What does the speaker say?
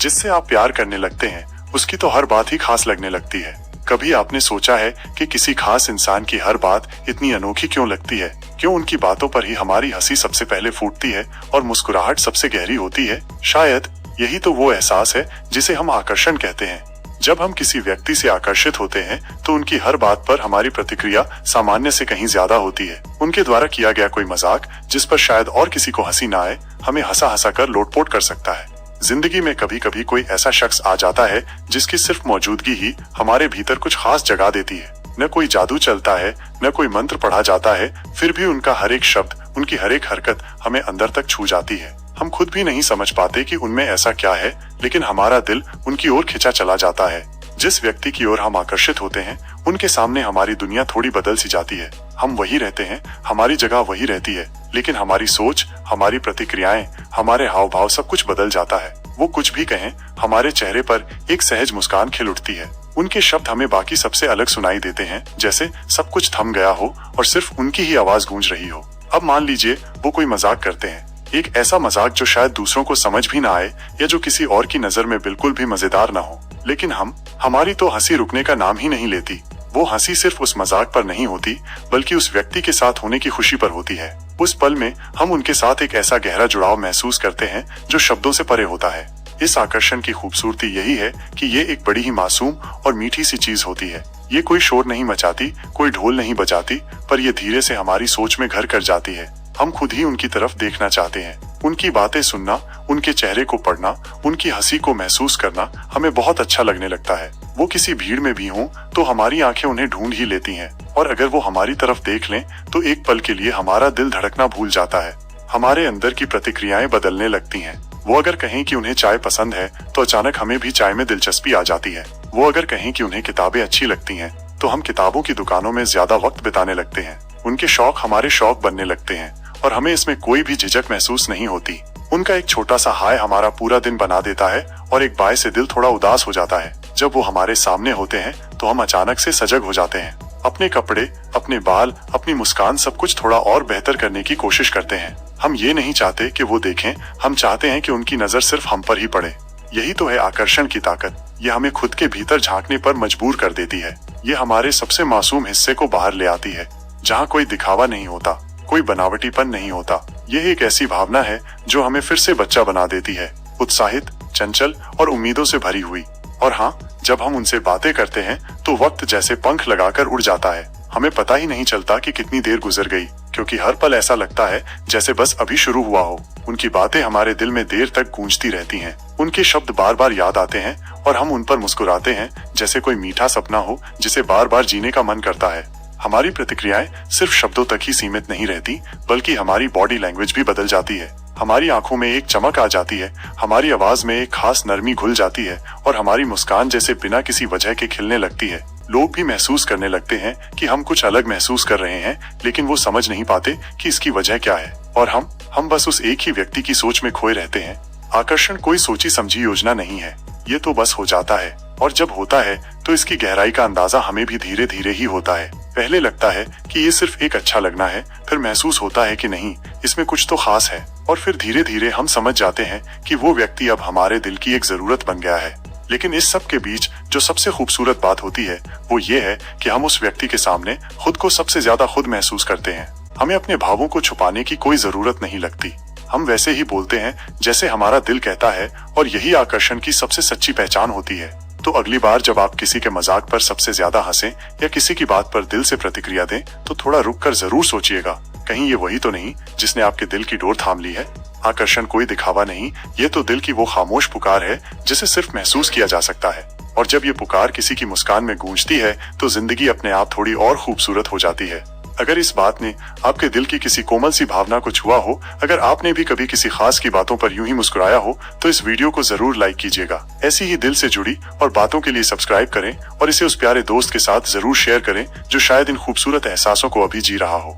जिससे आप प्यार करने लगते हैं उसकी तो हर बात ही खास लगने लगती है। कभी आपने सोचा है कि किसी खास इंसान की हर बात इतनी अनोखी क्यों लगती है? क्यों उनकी बातों पर ही हमारी हंसी सबसे पहले फूटती है और मुस्कुराहट सबसे गहरी होती है? शायद यही तो वो एहसास है जिसे हम आकर्षण कहते हैं। जब हम किसी व्यक्ति से आकर्षित होते हैं तो उनकी हर बात पर हमारी प्रतिक्रिया सामान्य से कहीं ज्यादा होती है। उनके द्वारा किया गया कोई मजाक जिस पर शायद और किसी को हंसी ना आए, हमें हंसा हंसा कर लोटपोट कर सकता है। जिंदगी में कभी कभी कोई ऐसा शख्स आ जाता है जिसकी सिर्फ मौजूदगी ही हमारे भीतर कुछ खास जगा देती है। न कोई जादू चलता है, न कोई मंत्र पढ़ा जाता है, फिर भी उनका हर एक शब्द, उनकी हर एक हरकत हमें अंदर तक छू जाती है। हम खुद भी नहीं समझ पाते कि उनमें ऐसा क्या है, लेकिन हमारा दिल उनकी ओर खिंचा चला जाता है। जिस व्यक्ति की ओर हम आकर्षित होते हैं उनके सामने हमारी दुनिया थोड़ी बदल सी जाती है। हम वही रहते हैं, हमारी जगह वही रहती है, लेकिन हमारी सोच, हमारी प्रतिक्रियाएं, हमारे हाव भाव सब कुछ बदल जाता है। वो कुछ भी कहें, हमारे चेहरे पर एक सहज मुस्कान खिल उठती है। उनके शब्द हमें बाकी सबसे अलग सुनाई देते हैं, जैसे सब कुछ थम गया हो और सिर्फ उनकी ही आवाज गूंज रही हो। अब मान लीजिए वो कोई मजाक करते हैं, एक ऐसा मजाक जो शायद दूसरों को समझ भी ना आए या जो किसी और की नजर में बिल्कुल भी मजेदार ना हो, लेकिन हमारी तो हंसी रुकने का नाम ही नहीं लेती। वो हंसी सिर्फ उस मजाक पर नहीं होती, बल्कि उस व्यक्ति के साथ होने की खुशी पर होती है। उस पल में हम उनके साथ एक ऐसा गहरा जुड़ाव महसूस करते हैं जो शब्दों से परे होता है। इस आकर्षण की खूबसूरती यही है कि ये एक बड़ी ही मासूम और मीठी सी चीज होती है। ये कोई शोर नहीं मचाती, कोई ढोल नहीं बजाती, पर ये धीरे से हमारी सोच में घर कर जाती है। हम खुद ही उनकी तरफ देखना चाहते हैं। उनकी बातें सुनना, उनके चेहरे को पढ़ना, उनकी हंसी को महसूस करना हमें बहुत अच्छा लगने लगता है। वो किसी भीड़ में भी हों तो हमारी आंखें उन्हें ढूंढ ही लेती हैं, और अगर वो हमारी तरफ देख लें तो एक पल के लिए हमारा दिल धड़कना भूल जाता है। हमारे अंदर की प्रतिक्रियाएं बदलने लगती हैं। वो अगर कहें कि उन्हें चाय पसंद है तो अचानक हमें भी चाय में दिलचस्पी आ जाती है। वो अगर कहें कि उन्हें किताबें अच्छी लगती हैं तो हम किताबों की दुकानों में ज्यादा वक्त बिताने लगते हैं। उनके शौक हमारे शौक बनने लगते हैं और हमें इसमें कोई भी झिझक महसूस नहीं होती। उनका एक छोटा सा हाय हमारा पूरा दिन बना देता है और एक बाय से दिल थोड़ा उदास हो जाता है। जब वो हमारे सामने होते हैं तो हम अचानक से सजग हो जाते हैं। अपने कपड़े, अपने बाल, अपनी मुस्कान, सब कुछ थोड़ा और बेहतर करने की कोशिश करते हैं। हम ये नहीं चाहते कि वो देखें, हम चाहते हैं कि उनकी नजर सिर्फ हम पर ही पड़े। यही तो है आकर्षण की ताकत। ये हमें खुद के भीतर झांकने पर मजबूर कर देती है। ये हमारे सबसे मासूम हिस्से को बाहर ले आती है, जहाँ कोई दिखावा नहीं होता, कोई बनावटीपन नहीं होता। यह एक ऐसी भावना है जो हमें फिर से बच्चा बना देती है, उत्साहित, चंचल और उम्मीदों से भरी हुई। और हाँ, जब हम उनसे बातें करते हैं तो वक्त जैसे पंख लगाकर उड़ जाता है। हमें पता ही नहीं चलता कि कितनी देर गुजर गई, क्योंकि हर पल ऐसा लगता है जैसे बस अभी शुरू हुआ हो। उनकी बातें हमारे दिल में देर तक गूंजती रहती हैं। उनके शब्द बार बार याद आते हैं और हम उन पर मुस्कुराते हैं जैसे कोई मीठा सपना हो जिसे बार बार जीने का मन करता है। हमारी प्रतिक्रियाएं सिर्फ शब्दों तक ही सीमित नहीं रहती, बल्कि हमारी बॉडी लैंग्वेज भी बदल जाती है। हमारी आंखों में एक चमक आ जाती है, हमारी आवाज में एक खास नरमी घुल जाती है और हमारी मुस्कान जैसे बिना किसी वजह के खिलने लगती है। लोग भी महसूस करने लगते हैं कि हम कुछ अलग महसूस कर रहे हैं, लेकिन वो समझ नहीं पाते कि इसकी वजह क्या है। और हम बस उस एक ही व्यक्ति की सोच में खोए रहते हैं। आकर्षण कोई सोची समझी योजना नहीं है, ये तो बस हो जाता है। और जब होता है तो इसकी गहराई का अंदाजा हमें भी धीरे धीरे ही होता है। पहले लगता है कि ये सिर्फ एक अच्छा लगना है, फिर महसूस होता है कि नहीं, इसमें कुछ तो खास है, और फिर धीरे धीरे हम समझ जाते हैं कि वो व्यक्ति अब हमारे दिल की एक जरूरत बन गया है। लेकिन इस सब के बीच जो सबसे खूबसूरत बात होती है वो ये है कि हम उस व्यक्ति के सामने खुद को सबसे ज्यादा खुद महसूस करते हैं। हमें अपने भावों को छुपाने की कोई जरूरत नहीं लगती। हम वैसे ही बोलते हैं जैसे हमारा दिल कहता है, और यही आकर्षण की सबसे सच्ची पहचान होती है। तो अगली बार जब आप किसी के मजाक पर सबसे ज्यादा हंसें या किसी की बात पर दिल से प्रतिक्रिया दें तो थोड़ा रुक कर जरूर सोचिएगा, कहीं ये वही तो नहीं जिसने आपके दिल की डोर थाम ली है। आकर्षण कोई दिखावा नहीं, ये तो दिल की वो खामोश पुकार है जिसे सिर्फ महसूस किया जा सकता है। और जब ये पुकार किसी की मुस्कान में गूंजती है तो जिंदगी अपने आप थोड़ी और खूबसूरत हो जाती है। अगर इस बात ने आपके दिल की किसी कोमल सी भावना को छुआ हो, अगर आपने भी कभी किसी खास की बातों पर यूं ही मुस्कुराया हो, तो इस वीडियो को जरूर लाइक कीजिएगा। ऐसी ही दिल से जुड़ी और बातों के लिए सब्सक्राइब करें और इसे उस प्यारे दोस्त के साथ जरूर शेयर करें जो शायद इन खूबसूरत एहसासों को अभी जी रहा हो।